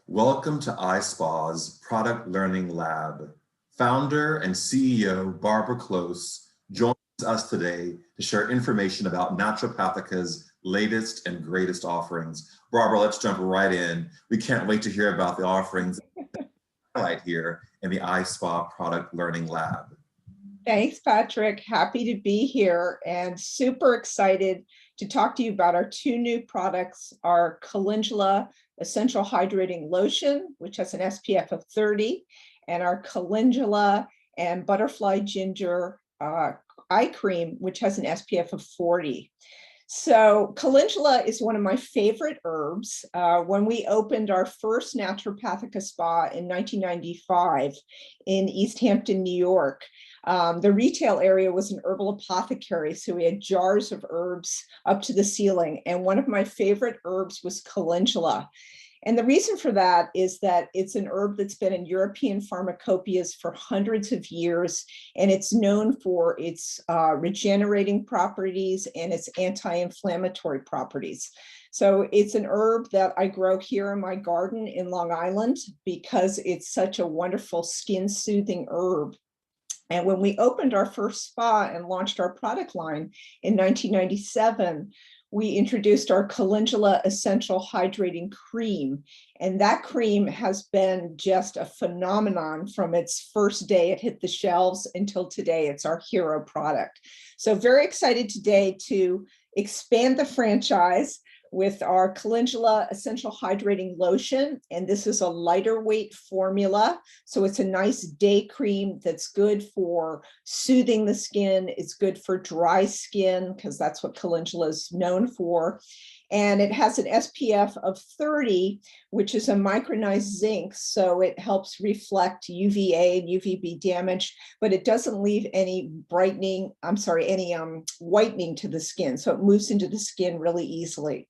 Welcome to iSpa's Product Learning Lab. Founder and CEO Barbara Close joins us today to share information about Naturopathica's latest and greatest offerings. Barbara, let's jump right in. We can't wait to hear about the offerings right here in the iSpa Product Learning Lab. Thanks, Patrick. Happy to be here and super excited to talk to you about our two new products, our Calendula Essential Hydrating Lotion, which has an SPF of 30, and our Calendula and Butterfly Ginger Eye Cream, which has an SPF of 40. So calendula is one of my favorite herbs. When we opened our first Naturopathica spa in 1995 in East Hampton, New York, the retail area was an herbal apothecary. So we had jars of herbs up to the ceiling. And one of my favorite herbs was calendula. And the reason for that is that it's an herb that's been in European pharmacopoeias for hundreds of years, and it's known for its regenerating properties and its anti-inflammatory properties. So it's an herb that I grow here in my garden in Long Island because it's such a wonderful skin soothing herb. And when we opened our first spa and launched our product line in 1997, we introduced our Calendula Essential Hydrating Cream. And that cream has been just a phenomenon from its first day it hit the shelves until today. It's our hero product. So very excited today to expand the franchise with our Calendula Essential Hydrating Lotion. And this is a lighter weight formula. So it's a nice day cream that's good for soothing the skin. It's good for dry skin because that's what calendula is known for. And it has an SPF of 30, which is a micronized zinc. So it helps reflect UVA and UVB damage, but it doesn't leave any whitening to the skin. So it moves into the skin really easily.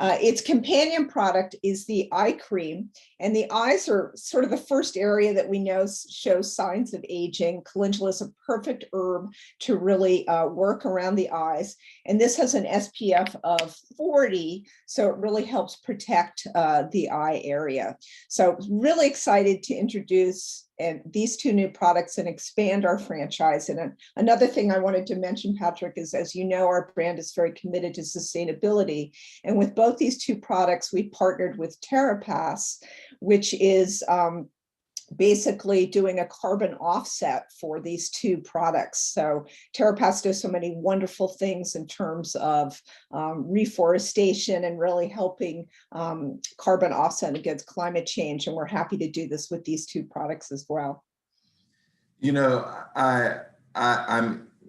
Its companion product is the eye cream, and the eyes are sort of the first area that we know shows signs of aging. Calendula is a perfect herb to really work around the eyes, and this has an SPF of 40, so it really helps protect the eye area. So really excited to introduce these two new products and expand our franchise. And another thing I wanted to mention, Patrick, is, as you know, our brand is very committed to sustainability. And with both these two products, we partnered with TerraPass, which is basically doing a carbon offset for these two products. So TerraPass does so many wonderful things in terms of reforestation and really helping carbon offset against climate change. And we're happy to do this with these two products as well. You know,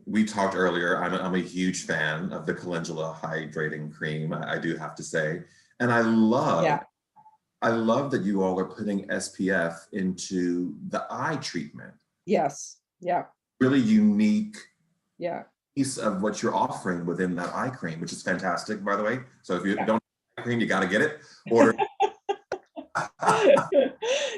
we talked earlier, I'm a huge fan of the Calendula Hydrating Cream, I do have to say. And I love that you all are putting SPF into the eye treatment. Yes. Yeah. Really unique piece of what you're offering within that eye cream, which is fantastic, by the way. So if you don't have eye cream, you got to get it. Order.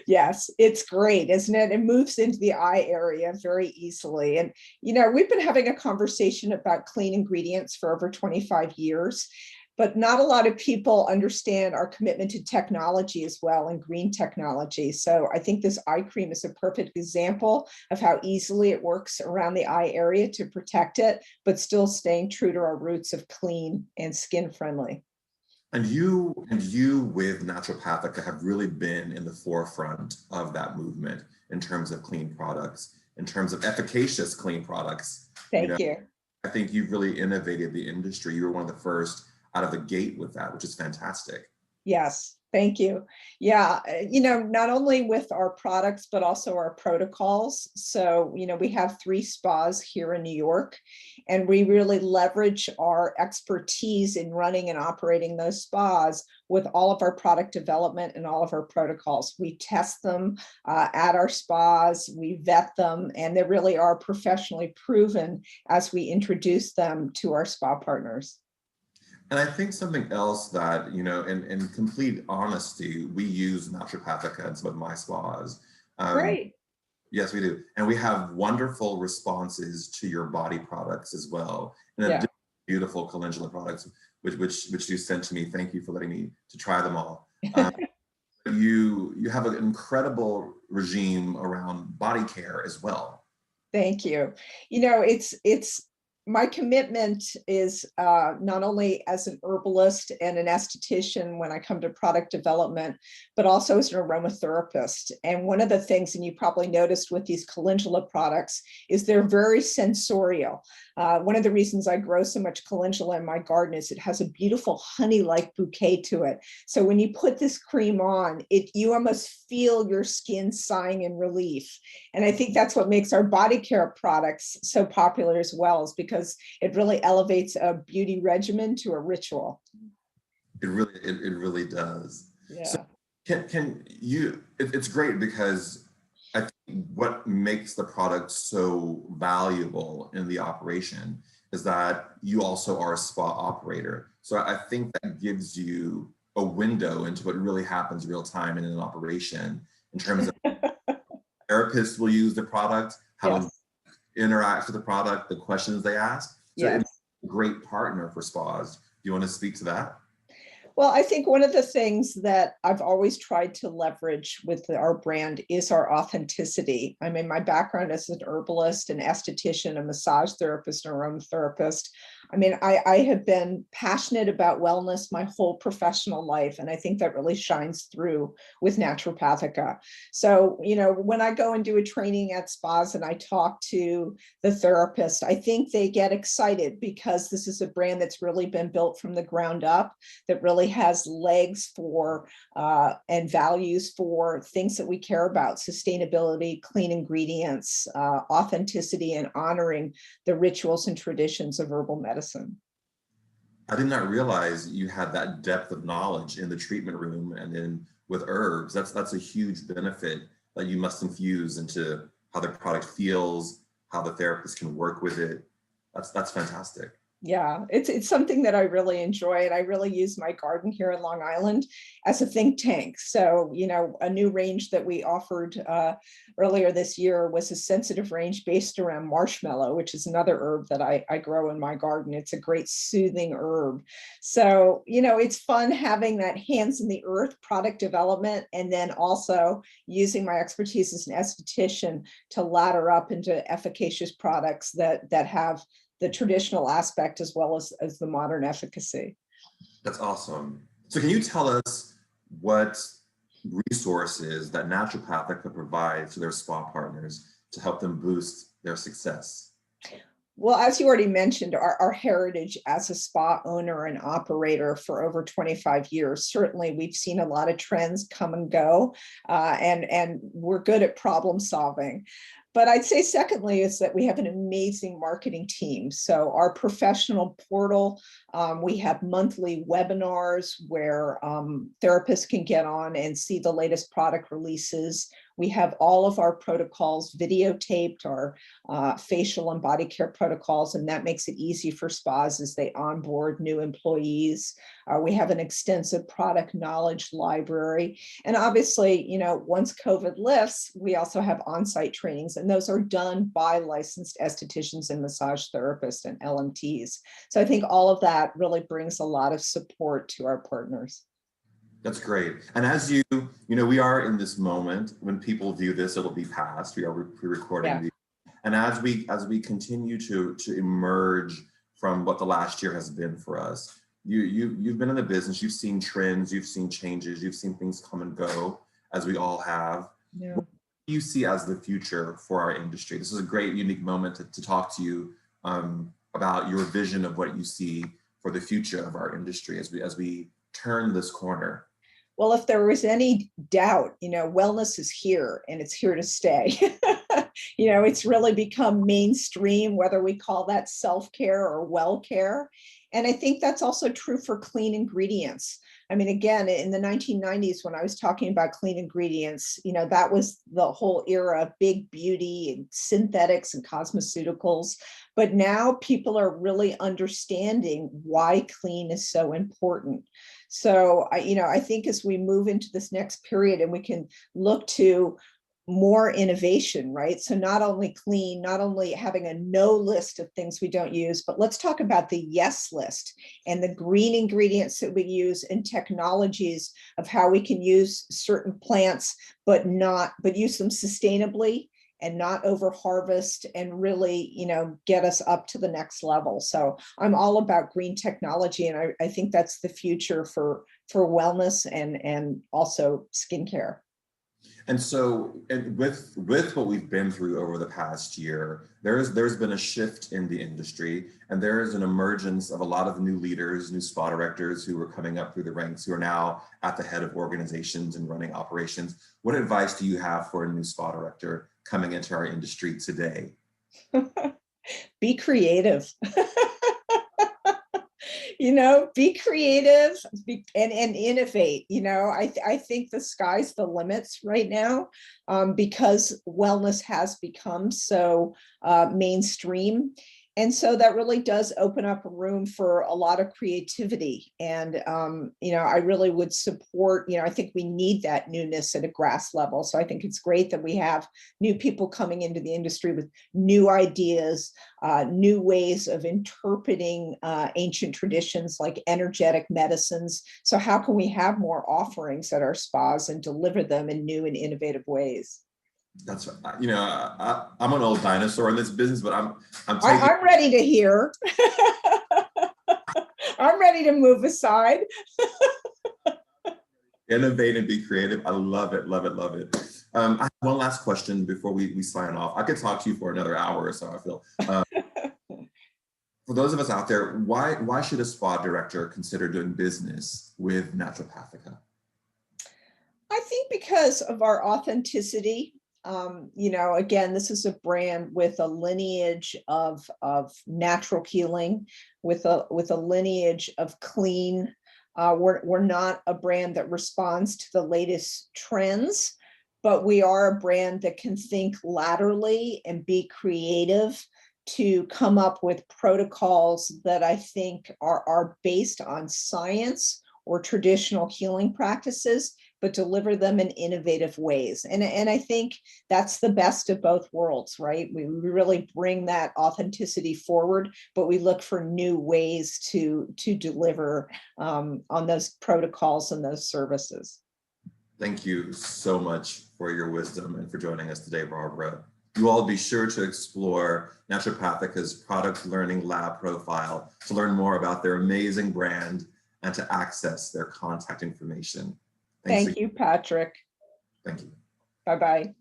Yes, it's great, isn't it? It moves into the eye area very easily. And, you know, we've been having a conversation about clean ingredients for over 25 years. But not a lot of people understand our commitment to technology as well, and green technology. So I think this eye cream is a perfect example of how easily it works around the eye area to protect it, but still staying true to our roots of clean and skin friendly. And you with Naturopathica have really been in the forefront of that movement in terms of clean products, in terms of efficacious clean products. Thank you. I think you've really innovated the industry. You were one of the first out of the gate with that, which is fantastic. Yes, thank you. Yeah, you know, not only with our products, but also our protocols. So, you know, we have 3 spas here in New York, and we really leverage our expertise in running and operating those spas with all of our product development and all of our protocols. We test them at our spas, we vet them, and they really are professionally proven as we introduce them to our spa partners. And I think something else that, you know, in complete honesty, we use Naturopathica in some of my spas. Great. Yes, we do. And we have wonderful responses to your body products as well. And beautiful calendula products, which you sent to me. Thank you for letting me to try them all. you have an incredible regime around body care as well. Thank you. You know, it's my commitment is not only as an herbalist and an esthetician when I come to product development, but also as an aromatherapist. And one of the things, and you probably noticed with these calendula products, is they're very sensorial. One of the reasons I grow so much calendula in my garden is it has a beautiful honey-like bouquet to it. So when you put this cream on, you almost feel your skin sighing in relief. And I think that's what makes our body care products so popular as well, is because it really elevates a beauty regimen to a ritual. It really does. So Yeah. can you, it's great because I think what makes the product so valuable in the operation is that you also are a spa operator. So I think that gives you a window into what really happens real time in an operation in terms of therapists will use the product, how it Yes. interacts with the product, the questions they ask. So it's Yes. a great partner for spas. Do you want to speak to that? Well, I think one of the things that I've always tried to leverage with our brand is our authenticity. I mean, my background as an herbalist, an esthetician, a massage therapist, and aromatherapist. I mean, I have been passionate about wellness my whole professional life, and I think that really shines through with Naturopathica. So, you know, when I go and do a training at spas and I talk to the therapist, I think they get excited because this is a brand that's really been built from the ground up, that really has legs for and values for things that we care about: sustainability, clean ingredients, authenticity, and honoring the rituals and traditions of herbal medicine. I did not realize you had that depth of knowledge in the treatment room and then with herbs. That's a huge benefit that you must infuse into how the product feels, how the therapist can work with it. That's fantastic. Yeah, it's something that I really enjoy, and I really use my garden here in Long Island as a think tank. So, you know, a new range that we offered earlier this year was a sensitive range based around marshmallow, which is another herb that I grow in my garden. It's a great soothing herb. So, you know, it's fun having that hands in the earth product development, and then also using my expertise as an esthetician to ladder up into efficacious products that have the traditional aspect as well as the modern efficacy. That's awesome. So can you tell us what resources that Naturopathica provides to their spa partners to help them boost their success? Well, as you already mentioned, our heritage as a spa owner and operator for over 25 years, certainly we've seen a lot of trends come and go, and we're good at problem solving. But I'd say secondly is that we have an amazing marketing team. So our professional portal, we have monthly webinars where therapists can get on and see the latest product releases. We have all of our protocols videotaped, our facial and body care protocols, and that makes it easy for spas as they onboard new employees. We have an extensive product knowledge library. And obviously, you know, once COVID lifts, we also have on-site trainings, and those are done by licensed estheticians and massage therapists and LMTs. So I think all of that really brings a lot of support to our partners. That's great. And as we are in this moment when people view this, it'll be past. We are pre-recording Yeah. these. And as we continue to emerge from what the last year has been for us, you've been in the business, you've seen trends, you've seen changes, you've seen things come and go, as we all have. Yeah. What do you see as the future for our industry? This is a great, unique moment to talk to you about your vision of what you see for the future of our industry as we turn this corner. Well, if there was any doubt, you know, wellness is here and it's here to stay. You know, it's really become mainstream, whether we call that self-care or well-care. And I think that's also true for clean ingredients. I mean, again, in the 1990s, when I was talking about clean ingredients, you know, that was the whole era of big beauty and synthetics and cosmeceuticals. But now people are really understanding why clean is so important. So I think as we move into this next period and we can look to more innovation, right? So not only clean, not only having a no list of things we don't use, but let's talk about the yes list and the green ingredients that we use and technologies of how we can use certain plants, but use them sustainably and not over harvest and really, get us up to the next level. So I'm all about green technology. And I think that's the future for wellness and also skincare. And so, and with what we've been through over the past year, there's been a shift in the industry, and there is an emergence of a lot of new leaders, new spa directors who are coming up through the ranks, who are now at the head of organizations and running operations. What advice do you have for a new spa director coming into our industry today? Be creative. Be creative, and innovate. I think the sky's the limits right now, because wellness has become so mainstream. And so that really does open up a room for a lot of creativity. And, I really would support, I think we need that newness at a grass level. So I think it's great that we have new people coming into the industry with new ideas, new ways of interpreting ancient traditions like energetic medicines. So how can we have more offerings at our spas and deliver them in new and innovative ways? That's I'm an old dinosaur in this business, but I'm ready to hear. I'm ready to move aside. Innovate and be creative. I love it, love it, love it. I have one last question before we sign off. I could talk to you for another hour or so, I feel. For those of us out there, why should a spa director consider doing business with Naturopathica? I think because of our authenticity. Again, this is a brand with a lineage of natural healing, with a lineage of clean. We're not a brand that responds to the latest trends, but we are a brand that can think laterally and be creative to come up with protocols that I think are based on science or traditional healing practices, but deliver them in innovative ways. And I think that's the best of both worlds, right? We really bring that authenticity forward, but we look for new ways to deliver on those protocols and those services. Thank you so much for your wisdom and for joining us today, Barbara. You all be sure to explore Naturopathica's product learning lab profile to learn more about their amazing brand and to access their contact information. Thank you, Patrick. Thank you. Bye-bye.